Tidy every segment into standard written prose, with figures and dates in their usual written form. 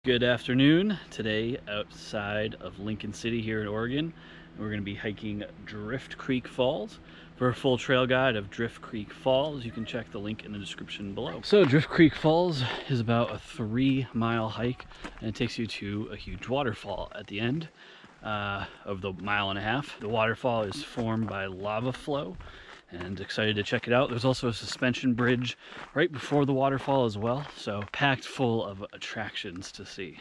Good afternoon. Today outside of Lincoln City here in Oregon, we're going to be hiking Drift Creek Falls. For a full trail guide of Drift Creek Falls, you can check the link in the description below. So Drift Creek Falls is about a 3-mile hike, and it takes you to a huge waterfall at the end of the 1.5 miles. The waterfall is formed by lava flow, and excited to check it out. There's also a suspension bridge right before the waterfall as well, so packed full of attractions to see.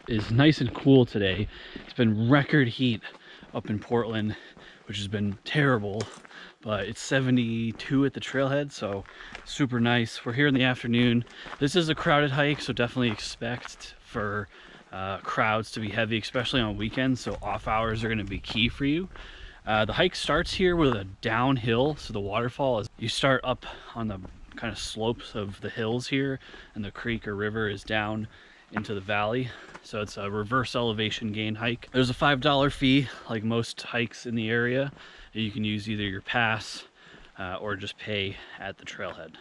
It's nice and cool today. It's been record heat up in Portland, which has been terrible, but it's 72 at the trailhead, so super nice. We're here in the afternoon. This is a crowded hike, so definitely expect for crowds to be heavy, especially on weekends, so off hours are going to be key for you. The hike starts here with a downhill, so the waterfall is, you start up on the kind of slopes of the hills here, and the creek or river is down into the valley, so it's a reverse elevation gain hike. There's a $5 fee, like most hikes in the area. You can use either your pass or just pay at the trailhead.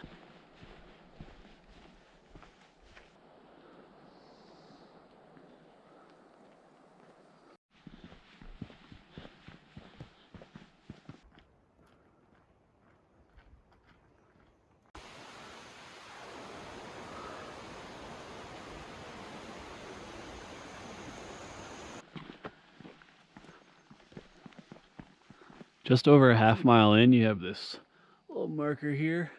Just over a half mile in, you have this little marker here,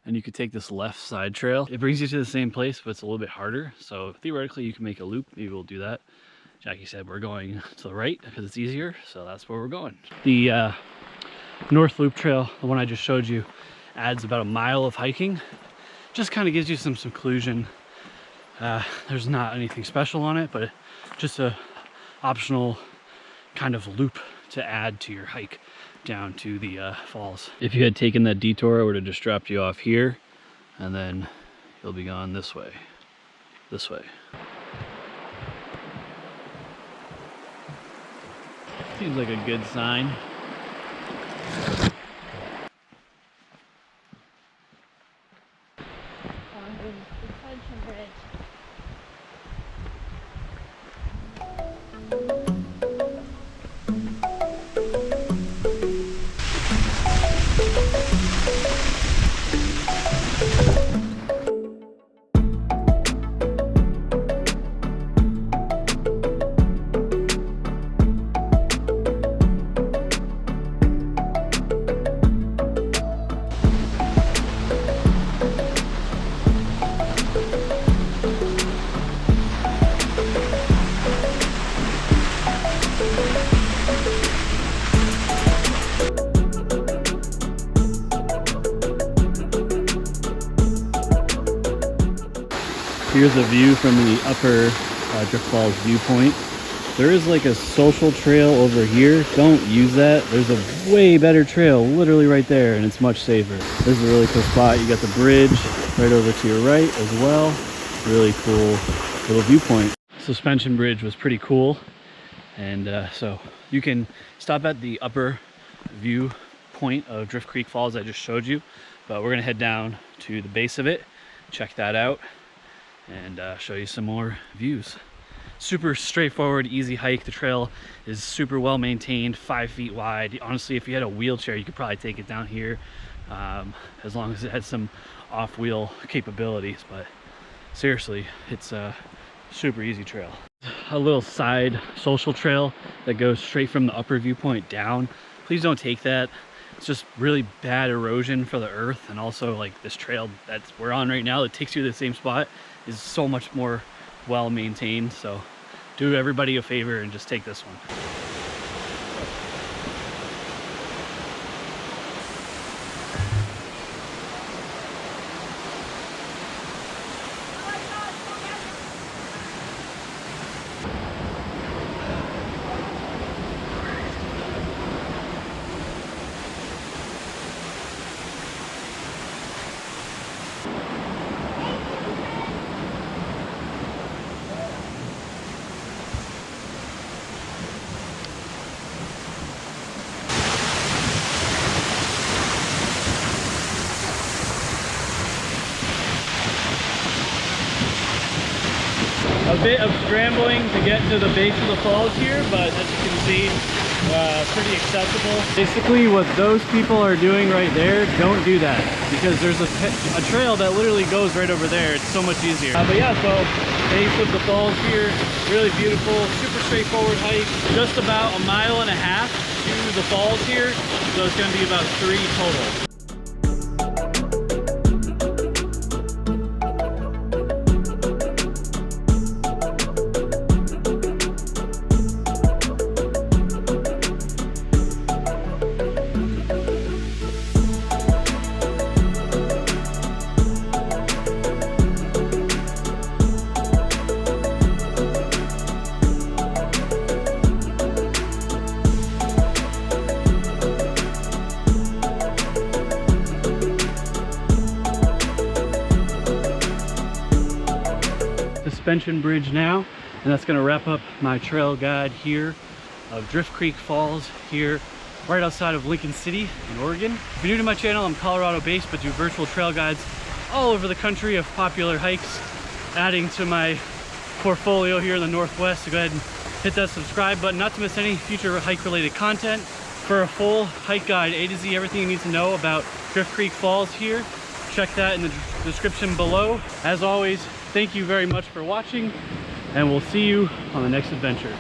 and you could take this left side trail. It brings you to the same place, but it's a little bit harder. So theoretically, you can make a loop. Maybe we'll do that. Jackie said we're going to the right because it's easier, so that's where we're going. The North Loop Trail, the one I just showed you, adds about 1 mile of hiking. Just kind of gives you some seclusion. There's not anything special on it, but just a optional kind of loop to add to your hike down to the falls. If you had taken that detour, I would have just dropped you off here, and then you'll be gone this way. This way. Seems like a good sign. Suspension bridge. Here's a view from the upper Drift Falls viewpoint. There is like a social trail over here. Don't use that. There's a way better trail literally right there, and it's much safer. This is a really cool spot. You got the bridge right over to your right as well. Really cool little viewpoint. Suspension bridge was pretty cool, and so you can stop at the upper viewpoint of Drift Creek Falls I just showed you, but we're gonna head down to the base of it, check that out, and show you some more views. Super straightforward, easy hike. The trail is super well maintained, 5 feet wide. Honestly, if you had a wheelchair, you could probably take it down here, as long as it had some off-wheel capabilities. But seriously, it's a super easy trail. A little side social trail that goes straight from the upper viewpoint down. Please don't take that. It's just really bad erosion for the earth, and also like this trail that we're on right now that takes you to the same spot is so much more well maintained. So do everybody a favor and just take this one. A bit of scrambling to get to the base of the falls here, but as you can see, pretty accessible. Basically what those people are doing right there, don't do that, because there's a trail that literally goes right over there. It's so much easier. But yeah, so base of the falls here, really beautiful, super straightforward hike. Just about 1.5 miles to the falls here, so it's going to be about 3 total. Suspension bridge now, and that's going to wrap up my trail guide here of Drift Creek Falls here right outside of Lincoln City in Oregon. If you're new to my channel, I'm Colorado based but do virtual trail guides all over the country of popular hikes, adding to my portfolio here in the Northwest. So go ahead and hit that subscribe button not to miss any future hike related content. For a full hike guide, A to Z, everything you need to know about Drift Creek Falls here, check that in the description below. As always, thank you very much for watching, and we'll see you on the next adventure.